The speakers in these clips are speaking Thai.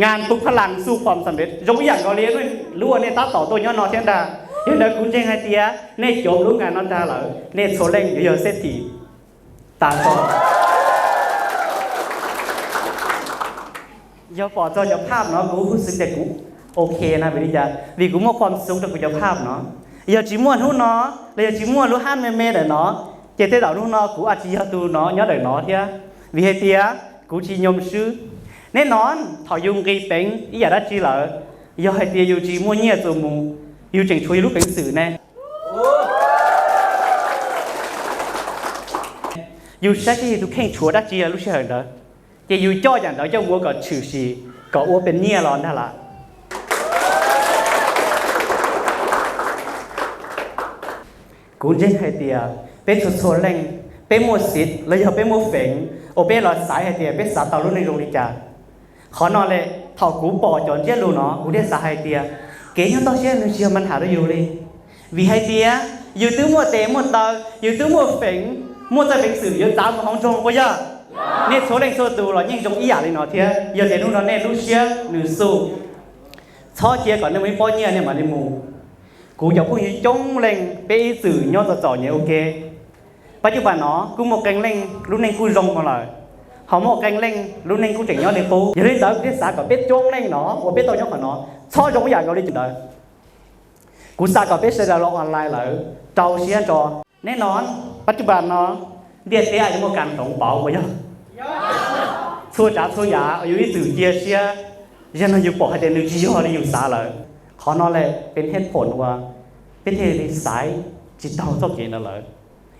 งานปลุกพลังสู่ความสำเร็จยกอย่างก็เรียนด้วยรู้ว่าเนี่ยตาต่อตัวย้อนนอเทียนดายังเด็กคุณเจงไฮเตียเนี่ยจบรู้งานนอนดาเหรอเนี่ยโซเล่งเยอะเศรษฐีตาต่อยาปอจอยาภาพเนาะกูรู้สึกแต่กูโอเคนะวิริยาvìกูมั่วความสูงแต่กูยาภาพเนาะยาจีมั่วทุนเนาะเลยยาจีมั่วรู้ฮั่นเมเดี๋ยวเนาะเจตเต่าทุนเนาะกูอาจียาตูเนาะย้อนเดี๋ยวเนาะเทียvì hay tiaกูchỉ nhom sư nên nón thọ dùng cái bánh ý là chỉ là do hay tia dùng chỉ mua nhẹ rồi mù dùng chỉnh chui lúc bánh sử này dùng sách thì tôi khen chúa đã chỉ là lúc chơi đó thì dùng cho chẳng đó cho mua có chữ gì có ô bên nhẹ lon đó là cũng rất hay tia bên số lên bên mua xịt lấy cho bên mua phèn ô bên là sải hay tia bên sải tàu luônในโรงดิจาขอนอนเลยถอดกูปอจอนเจ้าลูเนาะกูได้สายhay tia kế nhau tao sẽ nói chuyện mình hả rồi đi vì hay tiaอยู่ตื้อมัวเตะมัวตาอยู่ตื้อมัวphènมัวใจเป็นสื่ออยู่ตามของจงก็ย่าเนี่ยsố lên số tu là những trong ý à lên nó thế giờ thì lúc đóเนี่ยlúc xưa nữ su cho chia còn nó mới bao nhiêuเนี่ยmà đi mùกูอยากพูดจงเล่งเป็นสื่อย่อต่อเนี่ยโอเคปัจจุบันเนาะกูmột cànhเล่งlúc nàyกูrongมาเลยhọ một cànhเล่งlúc nàyกูchỉnhย่อđểปูgiờ đến đó biết sao có biết jongเล่งเนาะว่าbiết tôiย่อของเนาะชอบจงอย่างเราđi chừng đờiกูsao có biết sẽ là lo onlineเลยเจ้าเสียจอแน่นอนปัจจุบันเนาะเดียดเตี้ยจะมาการส่งเป๋าไปย่อชั่วจ๋าชั่วยาอยู่ที่สื่อเจียเสียยังอยู่ปอกให้เดินนึกยี่ห้อได้อยู่ซาเลยขอนอนเลยเป็นเหตุผลว่าเป็นเหตุสายจิตเราต้องกินอะไร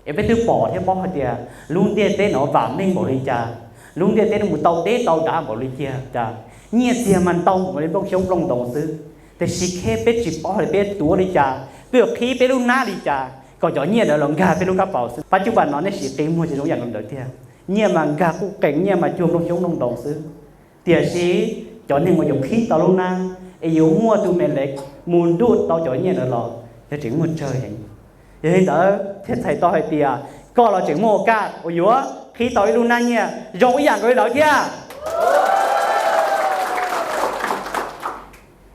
เอ็มเป็นตัวปอที่บอกเขาเดียลุงเดียเต้นเอาหวานนิ่งบอกเลยจ้าลุงเดียเต้นหมูเตาเต้เตาด่าบอกเลยจ้าเนี่ยเสียมันเตาบอกเลยต้องชงลงตรงซื้อแต่สิแค่เป็นจิตปอเลยเป็นตัวเลยจ้าเปลือกขี้เป็นลูกหน้าเลยจ้าก็จ่อเนี่ยเดี๋ยวลงกาเป็นลูกกระเป๋าซื้อปัจจุบันน้องเนี่ยสิเต็มหัวจะต้องอย่างนั้นเดี๋ยวเดียเนี่ยมันกากูเก่งเนี่ยมาชงลงชงลงตรงซื้อเตี๋ยสิจ่อเนี่ยมาหยกขี้เตาลูกหน้าไอ้ยูmua tụi mình lại muốn đút tao chọi nhiên rồi thì chỉ muốn chơi hình vậy đó thế thầy tao hay tiệt coi là chỉ mua cả ôi dúa khi tao luôn nãy nha rồi dạng rồi đó kia